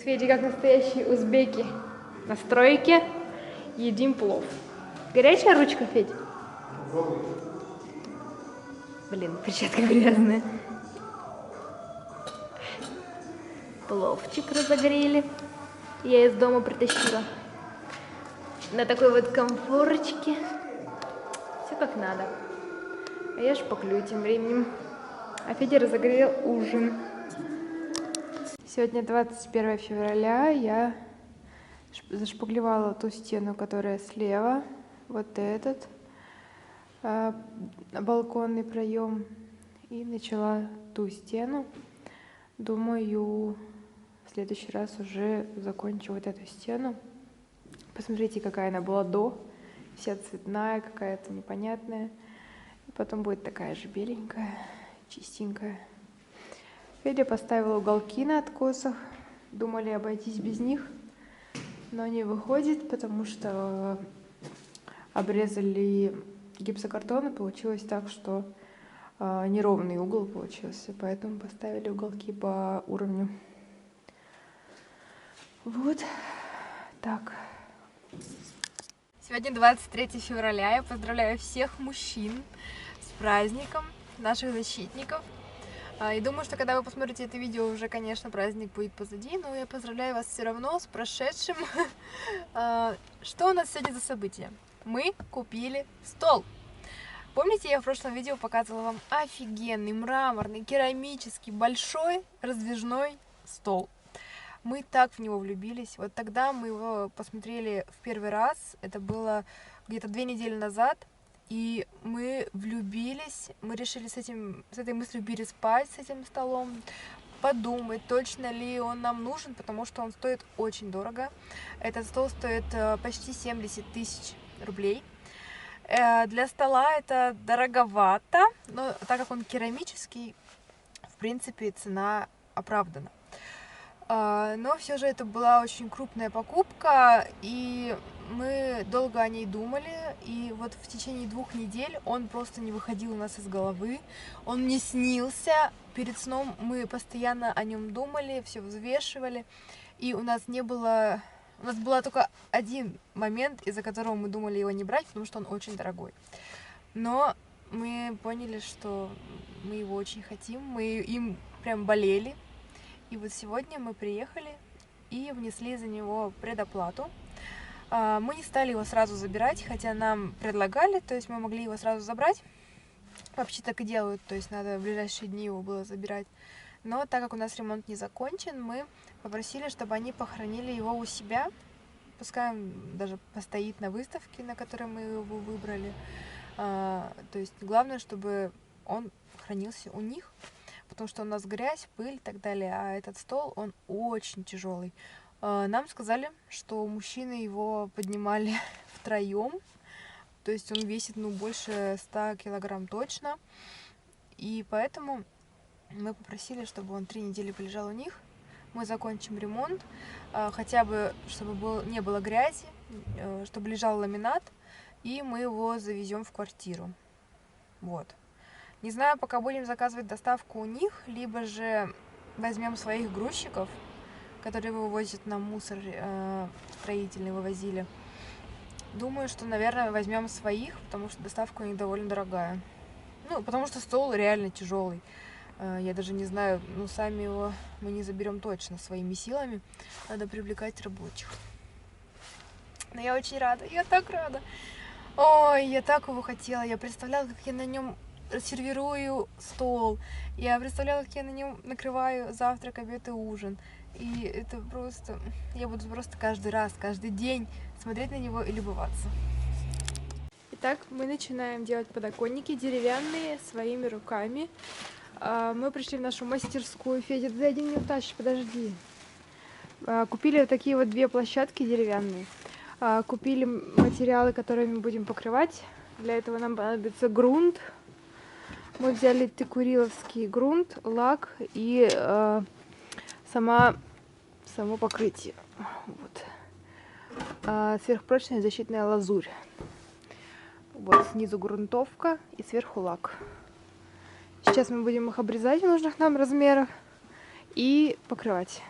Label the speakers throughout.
Speaker 1: Федя, как настоящие узбеки. На стройке едим плов. Горячая ручка, Федь? Блин, перчатка грязная. Пловчик разогрели. Я из дома притащила. На такой вот комфорочке. Все как надо. А я шпаклю тем временем. А Федя разогрел ужин. Сегодня 21 февраля. Я зашпаклевала ту стену, которая слева. Вот этот. Балконный проем. И начала ту стену. Думаю, в следующий раз уже закончу вот эту стену. Посмотрите, какая она была до. Вся цветная, какая-то непонятная. И потом будет такая же беленькая, чистенькая. Федя поставила уголки на откосах. Думали обойтись без них, но не выходит, потому что обрезали гипсокартон, и получилось так, что неровный угол получился, поэтому поставили уголки по уровню. Вот так. Сегодня 23 февраля. Я поздравляю всех мужчин с праздником, наших защитников. И думаю, что когда вы посмотрите это видео, уже, конечно, праздник будет позади, но я поздравляю вас все равно с прошедшим. Что у нас сегодня за событие? Мы купили стол. Помните, я в прошлом видео показывала вам офигенный, мраморный, керамический, большой раздвижной стол. Мы так в него влюбились. Вот тогда мы его посмотрели в первый раз. Это было где-то 2 недели назад. И мы влюбились. Мы решили с этой мыслью переспать с этим столом. Подумать, точно ли он нам нужен, потому что он стоит очень дорого. Этот стол стоит почти 70 тысяч рублей. Для стола это дороговато, но так как он керамический, в принципе, цена оправдана. Но все же это была очень крупная покупка, и мы долго о ней думали, и вот в течение 2 недель он просто не выходил у нас из головы, он не снился. Перед сном мы постоянно о нем думали, все взвешивали, и у нас был только один момент, из-за которого мы думали его не брать, потому что он очень дорогой. Но мы поняли, что мы его очень хотим, мы им прям болели. И вот сегодня мы приехали и внесли за него предоплату. Мы не стали его сразу забирать, хотя нам предлагали, то есть мы могли его сразу забрать. Вообще так и делают, то есть надо в ближайшие дни его было забирать. Но так как у нас ремонт не закончен, мы попросили, чтобы они похоронили его у себя. Пускай он даже постоит на выставке, на которой мы его выбрали. То есть главное, чтобы он хранился у них, потому что у нас грязь, пыль и так далее. А этот стол, он очень тяжелый. Нам сказали, что мужчины его поднимали втроем. То есть он весит больше 100 килограмм точно. И поэтому мы попросили, чтобы он 3 недели полежал у них. Мы закончим ремонт, хотя бы, чтобы не было грязи, чтобы лежал ламинат, и мы его завезем в квартиру. Вот. Не знаю, пока будем заказывать доставку у них, либо же возьмем своих грузчиков, которые вывозят нам мусор строительный, вывозили. Думаю, что, наверное, возьмем своих, потому что доставка у них довольно дорогая. Потому что стол реально тяжелый. Я даже не знаю, сами его мы не заберем точно своими силами. Надо привлекать рабочих. Но я очень рада, я так рада. Ой, я так его хотела. Я представляла, как я на нем сервирую стол. Я представляла, как я на нем накрываю завтрак, обед и ужин. И это просто... Я буду просто каждый раз, каждый день смотреть на него и любоваться. Итак, мы начинаем делать подоконники деревянные своими руками. Мы пришли в нашу мастерскую. Федя, ты один не утащишь, подожди. Купили вот такие вот 2 площадки деревянные. Купили материалы, которыми будем покрывать. Для этого нам понадобится грунт. Мы взяли текуриловский грунт, лак и само покрытие. Вот. Сверхпрочная защитная лазурь. Вот снизу грунтовка и сверху лак. Сейчас мы будем их обрезать в нужных нам размерах и покрывать.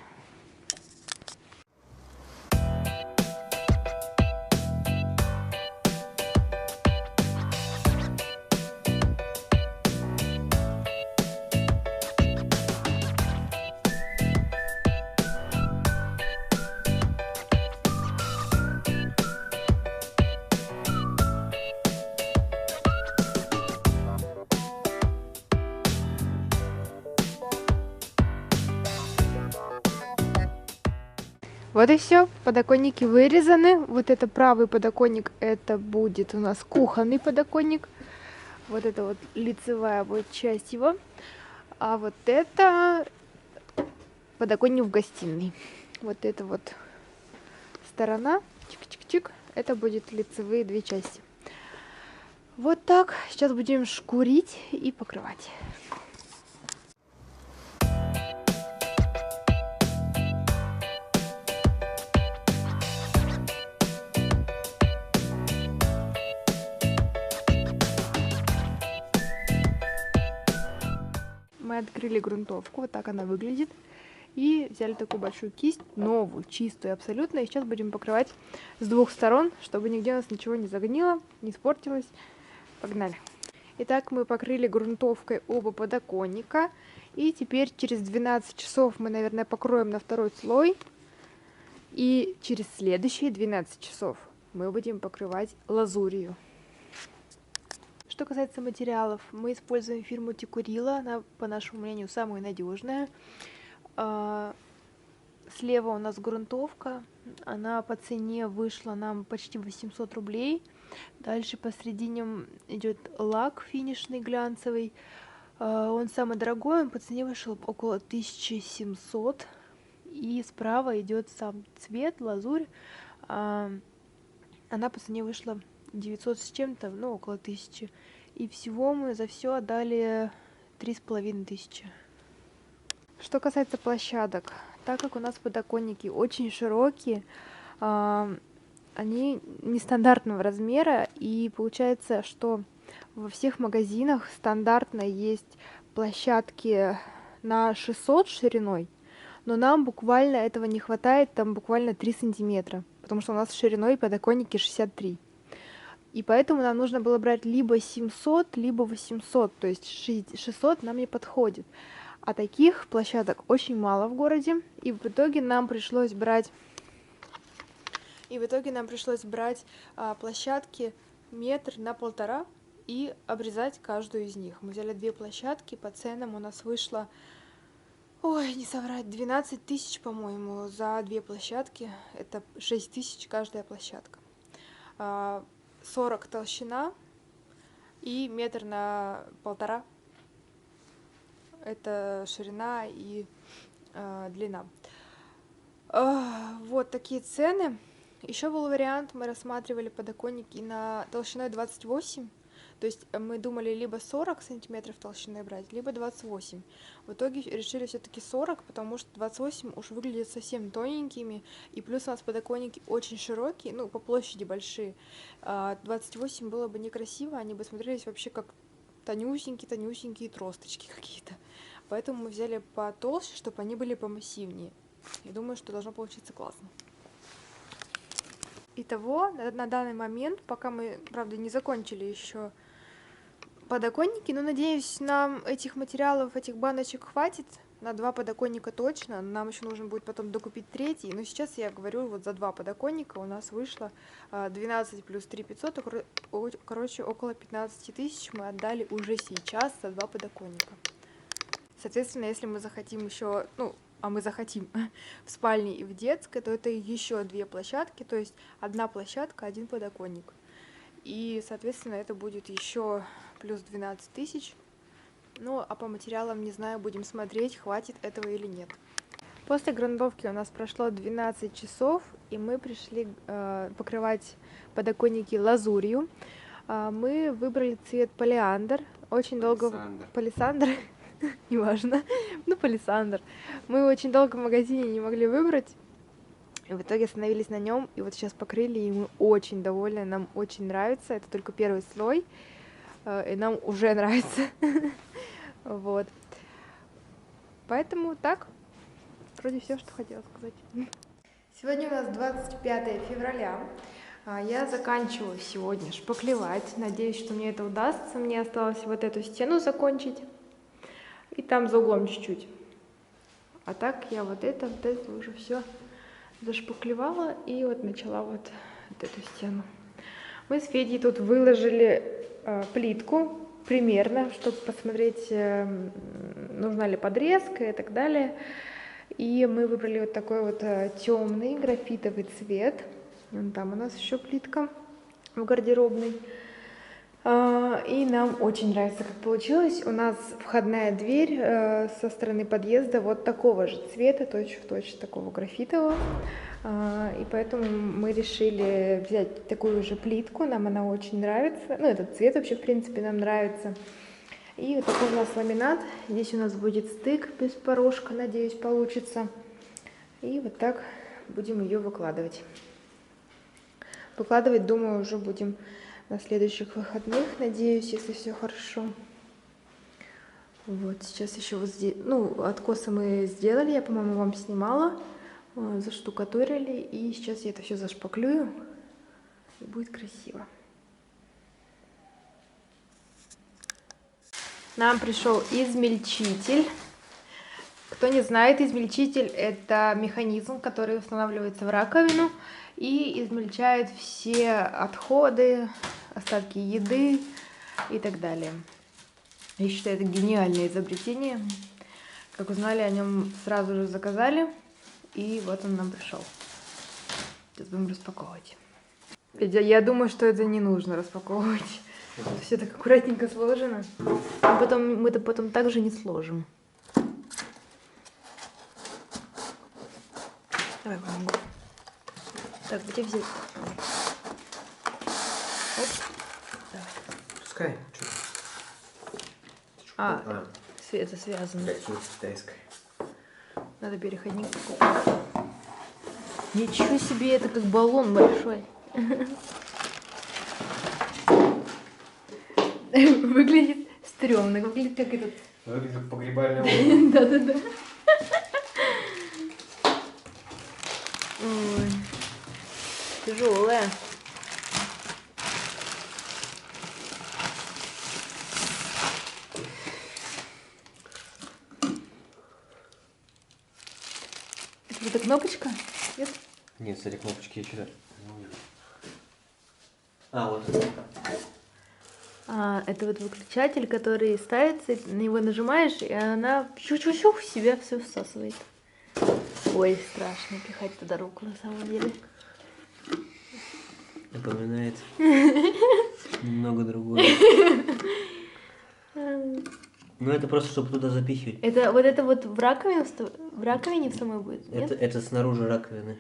Speaker 1: Вот и все. Подоконники вырезаны. Вот это правый подоконник, это будет у нас кухонный подоконник. Вот это вот лицевая будет часть его. А вот это подоконник в гостиной. Вот эта вот сторона, чик-чик-чик, это будет лицевые две части. Вот так. Сейчас будем шкурить и покрывать. Мы открыли грунтовку, вот так она выглядит. И взяли такую большую кисть, новую, чистую абсолютно. И сейчас будем покрывать с двух сторон, чтобы нигде у нас ничего не загнило, не испортилось. Погнали. Итак, мы покрыли грунтовкой оба подоконника. И теперь через 12 часов мы, наверное, покроем на второй слой. И через следующие 12 часов мы будем покрывать лазурью. Что касается материалов, мы используем фирму Тикурила, она, по нашему мнению, самая надежная. Слева у нас грунтовка, она по цене вышла нам почти 800 рублей. Дальше посередине идет лак финишный глянцевый, он самый дорогой, он по цене вышел около 1700. И справа идет сам цвет, лазурь, она по цене вышла 900 с чем-то, ну около 1000. И всего мы за все отдали 3500. Что касается площадок, так как у нас подоконники очень широкие, они нестандартного размера, и получается, что во всех магазинах стандартно есть площадки на 600 шириной, но нам буквально этого не хватает, там буквально 3 сантиметра, потому что у нас шириной подоконники 63. И поэтому нам нужно было брать либо 700, либо 800, то есть 600 нам не подходит. А таких площадок очень мало в городе, и в итоге нам пришлось брать площадки 1,5 на 1,5 и обрезать каждую из них. Мы взяли 2 площадки, по ценам у нас вышло, ой, не соврать, 12 тысяч, по-моему, за 2 площадки. Это 6 тысяч каждая площадка. 40 толщина и 1,5 на 1,5. Это ширина и длина. Вот такие цены. Еще был вариант, мы рассматривали подоконники на толщиной 28. То есть мы думали либо 40 сантиметров толщиной брать, либо 28. В итоге решили все-таки 40, потому что 28 уж выглядит совсем тоненькими. И плюс у нас подоконники очень широкие, ну, по площади большие. 28 было бы некрасиво, они бы смотрелись вообще как тонюсенькие тросточки какие-то. Поэтому мы взяли потолще, чтобы они были помассивнее. И думаю, что должно получиться классно. Итого, на данный момент, пока мы, правда, не закончили еще подоконники, но, надеюсь, нам этих материалов, этих баночек хватит. На 2 подоконника точно. Нам еще нужно будет потом докупить 3. Но сейчас я говорю, вот за 2 подоконника у нас вышло 12 плюс 3500, короче, около 15 тысяч мы отдали уже сейчас за 2 подоконника. Соответственно, если мы захотим еще, ну, а мы захотим в спальне и в детской, то это еще 2 площадки, то есть 1 площадка, 1 подоконник. И, соответственно, это будет еще плюс 12 тысяч. Ну, а по материалам, не знаю, будем смотреть, хватит этого или нет. После грунтовки у нас прошло 12 часов, и мы пришли покрывать подоконники лазурью. Мы выбрали цвет палисандр. Очень долго... Палисандр. Неважно. Ну, палисандр. Мы очень долго в магазине не могли выбрать. И в итоге остановились на нем. И вот сейчас покрыли, и мы очень довольны. Нам очень нравится. Это только первый слой. И нам уже нравится. Вот. Поэтому так. Вроде все, что хотела сказать. Сегодня у нас 25 февраля. Я заканчиваю сегодня шпаклевать. Надеюсь, что мне это удастся. Мне осталось вот эту стену закончить. И там за углом чуть-чуть. А так я вот это уже все зашпаклевала. И вот начала вот эту стену. Мы с Федей тут выложили плитку примерно, чтобы посмотреть, нужна ли подрезка и так далее. И мы выбрали вот такой вот темный графитовый цвет. Вон там у нас еще плитка в гардеробной. И нам очень нравится, как получилось. У нас входная дверь со стороны подъезда вот такого же цвета, точь-в-точь такого графитового. И поэтому мы решили взять такую же плитку, нам она очень нравится. Ну, этот цвет вообще, в принципе, нам нравится. И вот такой у нас ламинат. Здесь у нас будет стык без порожка, надеюсь, получится. И вот так будем ее выкладывать. Выкладывать, думаю, уже будем на следующих выходных, надеюсь, если все хорошо. Вот, сейчас еще вот здесь, ну, откосы мы сделали, я, по-моему, вам снимала, заштукатурили, и сейчас я это все зашпаклюю, и будет красиво. Нам пришел измельчитель. Кто не знает, измельчитель — это механизм, который устанавливается в раковину и измельчает все отходы, остатки еды и так далее. Я считаю, это гениальное изобретение. Как узнали, о нем сразу же заказали, и вот он нам пришел. Сейчас будем распаковывать. Я думаю, что это не нужно распаковывать. Все так аккуратненько сложено. А потом мы это потом также не сложим. Давай помогу. Так, где взять? Оп. Давай.
Speaker 2: Пускай.
Speaker 1: Это связано.
Speaker 2: Китайская.
Speaker 1: Надо переходник покупать. Ничего себе, это как баллон большой. Выглядит стрёмно, выглядит как этот...
Speaker 2: Выглядит как погребальный лом.
Speaker 1: Да-да-да. Ой, тяжелая. Это кнопочка? Нет?
Speaker 2: Нет, кстати, кнопочки я что-то не вижу. Вот.
Speaker 1: Это вот выключатель, который ставится, на него нажимаешь, и она чу-чу-чу в себя все всасывает. Ой, страшно пихать туда руку на самом деле.
Speaker 2: Напоминает немного другое. Ну это просто, чтобы туда запихивать.
Speaker 1: Это вот в раковине в самой будет? Нет?
Speaker 2: Это снаружи раковины.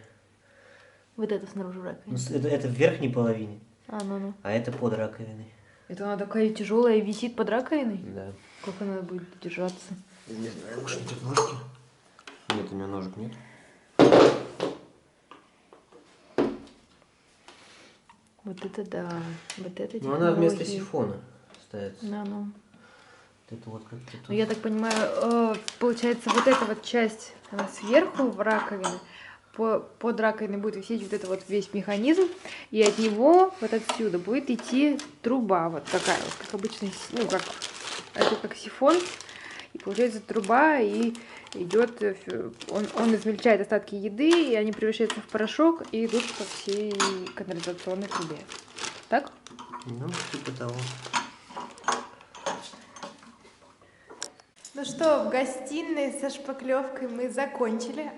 Speaker 1: Вот это снаружи раковины.
Speaker 2: Это в верхней половине.
Speaker 1: Ну.
Speaker 2: А это под раковиной.
Speaker 1: Это она такая тяжелая и висит под раковиной?
Speaker 2: Да.
Speaker 1: Как она будет держаться?
Speaker 2: Не знаю, может быть, ножки? Нет, у меня ножек нет.
Speaker 1: Вот это да. Вот это
Speaker 2: Ну она вместо сифона ставится.
Speaker 1: Ну.
Speaker 2: Это вот как-то.
Speaker 1: Ну, я так понимаю, получается, вот эта вот часть, она сверху в раковине, под раковиной будет висеть вот это вот весь механизм, и от него вот отсюда будет идти труба, вот такая вот, как обычный, ну, как, это как сифон, и получается труба, и идет, он измельчает остатки еды, и они превращаются в порошок, и идут по всей канализационной трубе. Так?
Speaker 2: Ну, типа того.
Speaker 1: Ну что, в гостиной со шпаклевкой мы закончили.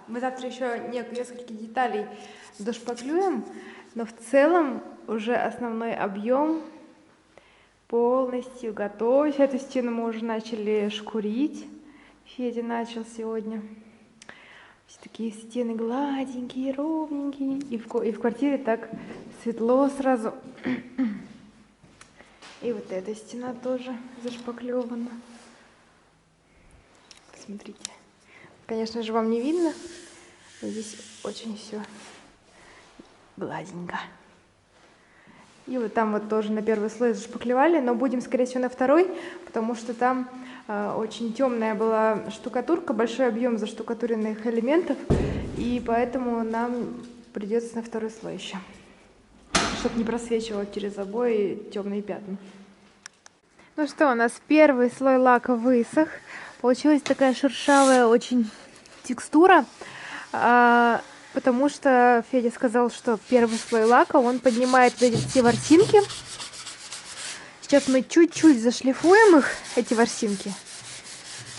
Speaker 1: Мы завтра еще несколько деталей дошпаклюем, но в целом уже основной объем полностью готов. Эту стену мы уже начали шкурить. Федя начал сегодня. Все такие стены гладенькие, ровненькие. И в квартире так светло сразу. И вот эта стена тоже зашпаклевана. Смотрите. Конечно же, вам не видно, но здесь очень все гладенько. И вот там вот тоже на первый слой зашпаклевали, но будем, скорее всего, на второй, потому что там очень темная была штукатурка, большой объем заштукатуренных элементов, и поэтому нам придется на второй слой еще, чтобы не просвечивало через обои темные пятна. Ну что, у нас первый слой лака высох. Получилась такая шершавая очень текстура, потому что Федя сказал, что первый слой лака, он поднимает вот эти все ворсинки. Сейчас мы чуть-чуть зашлифуем их, эти ворсинки,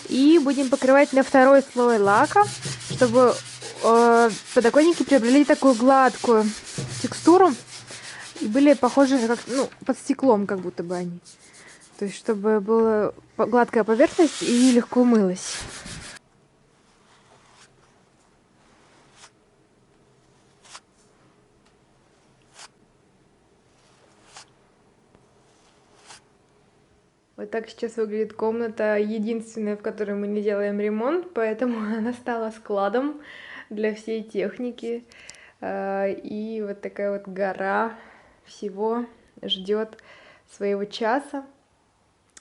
Speaker 1: И будем покрывать на второй слой лака, чтобы подоконники приобрели такую гладкую текстуру и были похожи как, ну, под стеклом, как будто бы они. То есть, чтобы была гладкая поверхность и легко мылась. Вот так сейчас выглядит комната, единственная, в которой мы не делаем ремонт, поэтому она стала складом для всей техники. И вот такая вот гора всего ждет своего часа.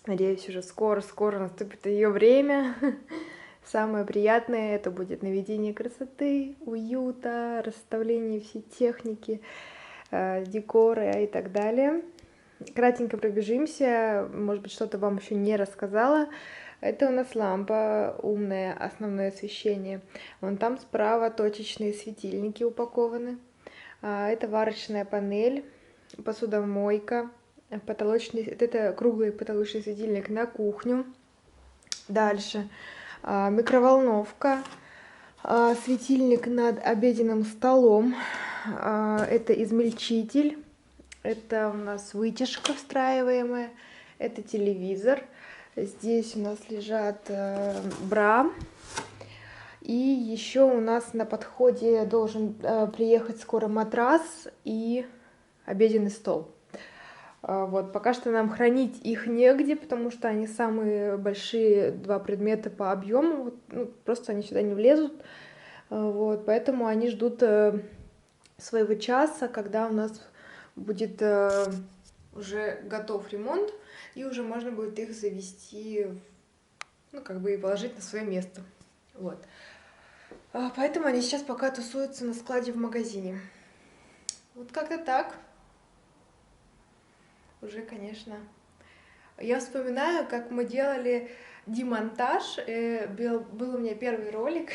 Speaker 1: Надеюсь, уже скоро наступит ее время. Самое приятное это будет наведение красоты, уюта, расставление всей техники, декора и так далее. Кратенько пробежимся, может быть, что-то вам еще не рассказала. Это у нас лампа умная, основное освещение. Вон там справа точечные светильники упакованы. Это варочная панель, посудомойка, потолочный, это круглый потолочный светильник на кухню. Дальше микроволновка, светильник над обеденным столом. Это измельчитель. Это у нас вытяжка встраиваемая, это телевизор. Здесь у нас лежат бра. И еще у нас на подходе должен приехать скоро матрас и обеденный стол. Вот, пока что нам хранить их негде, потому что они самые большие два предмета по объему. Ну, просто они сюда не влезут. Вот, поэтому они ждут своего часа, когда у нас будет уже готов ремонт, и уже можно будет их завести, ну, как бы и положить на свое место. Вот. Поэтому они сейчас пока тусуются на складе в магазине. Вот как-то так. Уже, конечно. Я вспоминаю, как мы делали демонтаж. Был у меня первый ролик,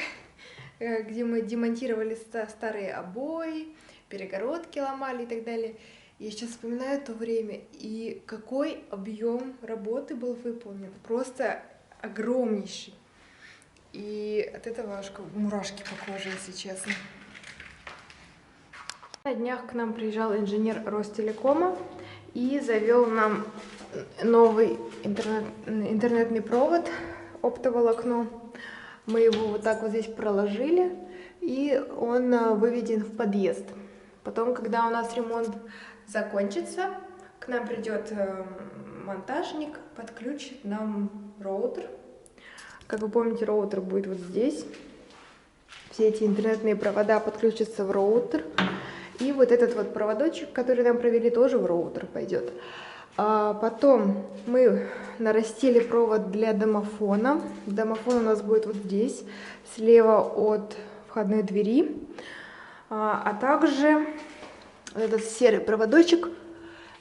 Speaker 1: где мы демонтировали старые обои, перегородки ломали и так далее. Я сейчас вспоминаю то время, и какой объем работы был выполнен. Просто огромнейший. И от этого аж мурашки по коже, если честно. На днях к нам приезжал инженер Ростелекома и завел нам новый интернетный провод, оптоволокно. Мы его вот так вот здесь проложили, и он выведен в подъезд. Потом, когда у нас ремонт закончится, к нам придет монтажник, подключит нам роутер. Как вы помните, роутер будет вот здесь. Все эти интернетные провода подключатся в роутер. И вот этот вот проводочек, который нам провели, тоже в роутер пойдет. Потом мы нарастили провод для домофона. Домофон у нас будет вот здесь, слева от входной двери. А также этот серый проводочек,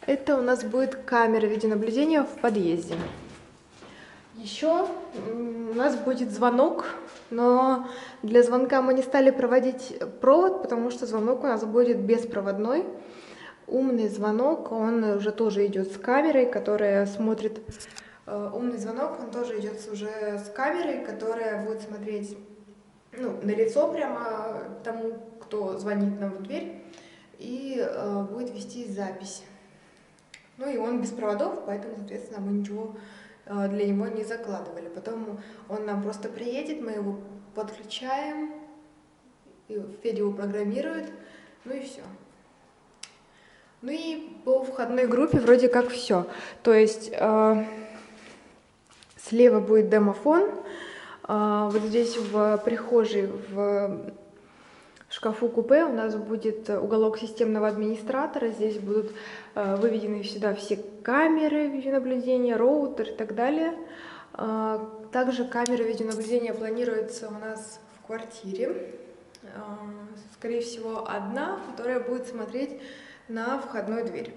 Speaker 1: это у нас будет камера видеонаблюдения в подъезде. Еще у нас будет звонок, но для звонка мы не стали проводить провод, потому что звонок у нас будет беспроводной. Умный звонок, он уже тоже идет с камерой, которая смотрит. Умный звонок, он тоже идет уже с камерой, которая будет смотреть, ну, на лицо прямо тому, кто звонит нам в дверь, и будет вести запись. Ну и он без проводов, поэтому, соответственно, мы ничего для него не закладывали. Потом он нам просто приедет, мы его подключаем, Федя его программирует, ну и все. Ну и по входной группе вроде как все. То есть слева будет домофон, вот здесь в прихожей, в шкафу купе у нас будет уголок системного администратора. Здесь будут выведены сюда все камеры видеонаблюдения, роутер и так далее. Также камера видеонаблюдения планируется у нас в квартире. Скорее всего, одна, которая будет смотреть на входную дверь.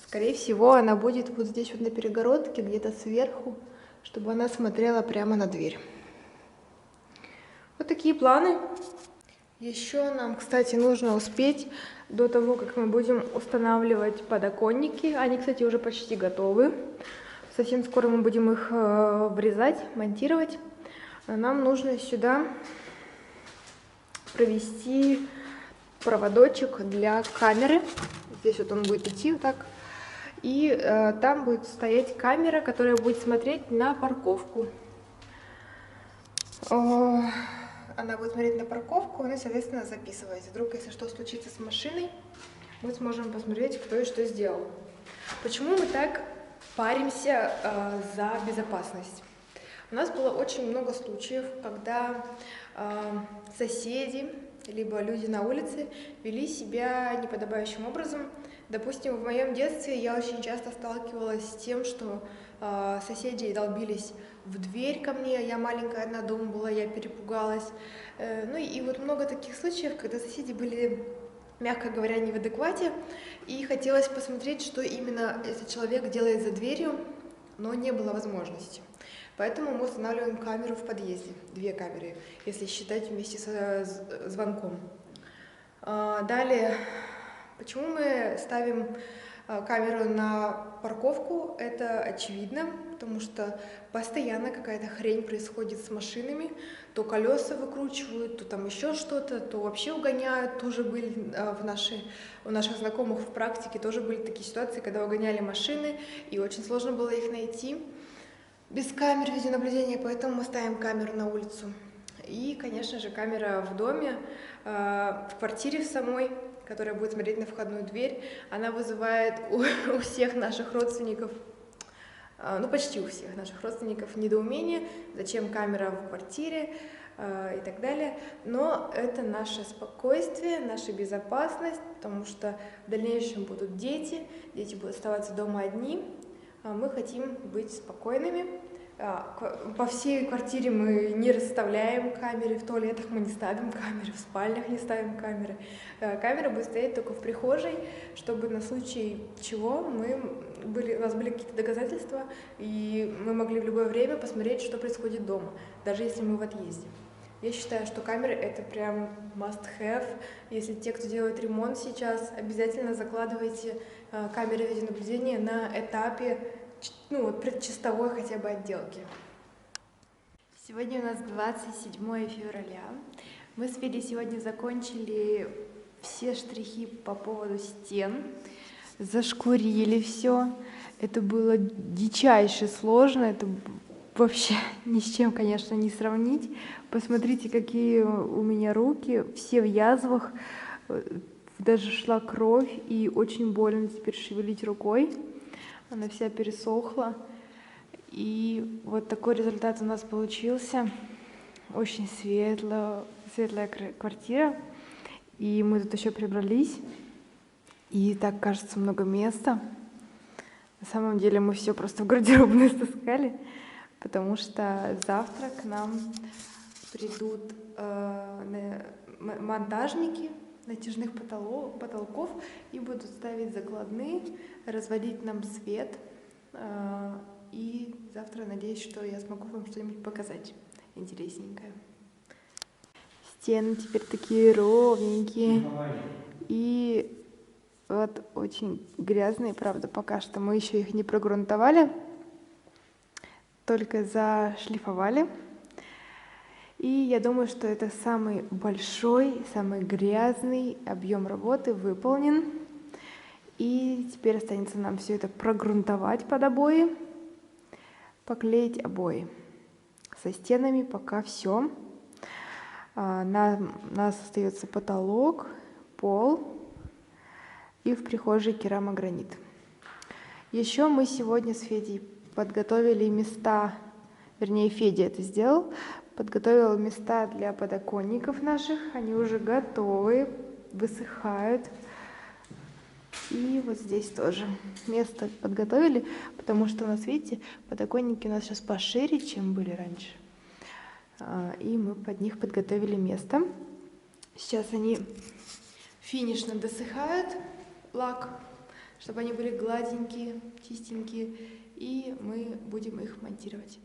Speaker 1: Скорее всего, она будет вот здесь вот на перегородке, где-то сверху, чтобы она смотрела прямо на дверь. Вот такие планы. Еще нам, кстати, нужно успеть до того, как мы будем устанавливать подоконники. Они, кстати, уже почти готовы. Совсем скоро мы будем их врезать, монтировать. Нам нужно сюда провести проводочек для камеры. Здесь вот он будет идти вот так. И там будет стоять камера, которая будет смотреть на парковку. Она будет смотреть на парковку, ну и, соответственно, записывать. Вдруг, если что случится с машиной, мы сможем посмотреть, кто и что сделал. Почему мы так паримся за безопасность? У нас было очень много случаев, когда соседи, либо люди на улице вели себя неподобающим образом. Допустим, в моем детстве я очень часто сталкивалась с тем, что соседи долбились в дверь ко мне, я маленькая одна дома была, я перепугалась. Ну и вот много таких случаев, когда соседи были, мягко говоря, не в адеквате, и хотелось посмотреть, что именно этот человек делает за дверью, но не было возможности. Поэтому мы устанавливаем камеру в подъезде, 2 камеры, если считать вместе со звонком. Далее, почему мы ставим камеру на парковку? Это очевидно, потому что постоянно какая-то хрень происходит с машинами, то колеса выкручивают, то там еще что-то, то вообще угоняют. Тоже были у наших знакомых в практике тоже были такие ситуации, когда угоняли машины, и очень сложно было их найти без камер видеонаблюдения, поэтому мы ставим камеру на улицу. И, конечно же, камера в доме, в квартире в самой, которая будет смотреть на входную дверь, она вызывает у всех наших родственников, ну почти у всех наших родственников, недоумение, зачем камера в квартире и так далее. Но это наше спокойствие, наша безопасность, потому что в дальнейшем будут дети будут оставаться дома одни. Мы хотим быть спокойными. По всей квартире мы не расставляем камеры, в туалетах мы не ставим камеры, в спальнях не ставим камеры. Камера будет стоять только в прихожей, чтобы на случай чего у нас были какие-то доказательства, и мы могли в любое время посмотреть, что происходит дома, даже если мы в отъезде. Я считаю, что камеры это прям must have. Если те, кто делает ремонт сейчас, обязательно закладывайте камеры видеонаблюдения на этапе предчистовой хотя бы отделки. Сегодня у нас 27 февраля. Мы с Федей сегодня закончили все штрихи по поводу стен, зашкурили все. Это было дичайше сложно, это вообще ни с чем, конечно, не сравнить. Посмотрите, какие у меня руки, все в язвах, даже шла кровь, и очень больно теперь шевелить рукой. Она вся пересохла. И вот такой результат у нас получился. Очень светлая квартира. И мы тут еще прибрались. И так, кажется, много места. На самом деле мы все просто в гардеробную стаскали, потому что завтра к нам придут монтажники натяжных потолков и будут ставить закладные, разводить нам свет. И завтра надеюсь, что я смогу вам что-нибудь показать интересненькое. Стены теперь такие ровненькие. И вот очень грязные, правда, пока что мы еще их не прогрунтовали, только зашлифовали. И я думаю, что это самый большой, самый грязный объем работы выполнен. И теперь останется нам все это прогрунтовать под обои, поклеить обои. Со стенами пока все. У нас остается потолок, пол и в прихожей керамогранит. Еще мы сегодня с Федей подготовили места, вернее, Федя это сделал, подготовил места для подоконников наших. Они уже готовы, высыхают. И вот здесь тоже место подготовили, потому что у нас, видите, подоконники у нас сейчас пошире, чем были раньше. И мы под них подготовили место. Сейчас они финишно досыхают, лак, чтобы они были гладенькие, чистенькие, и мы будем их монтировать.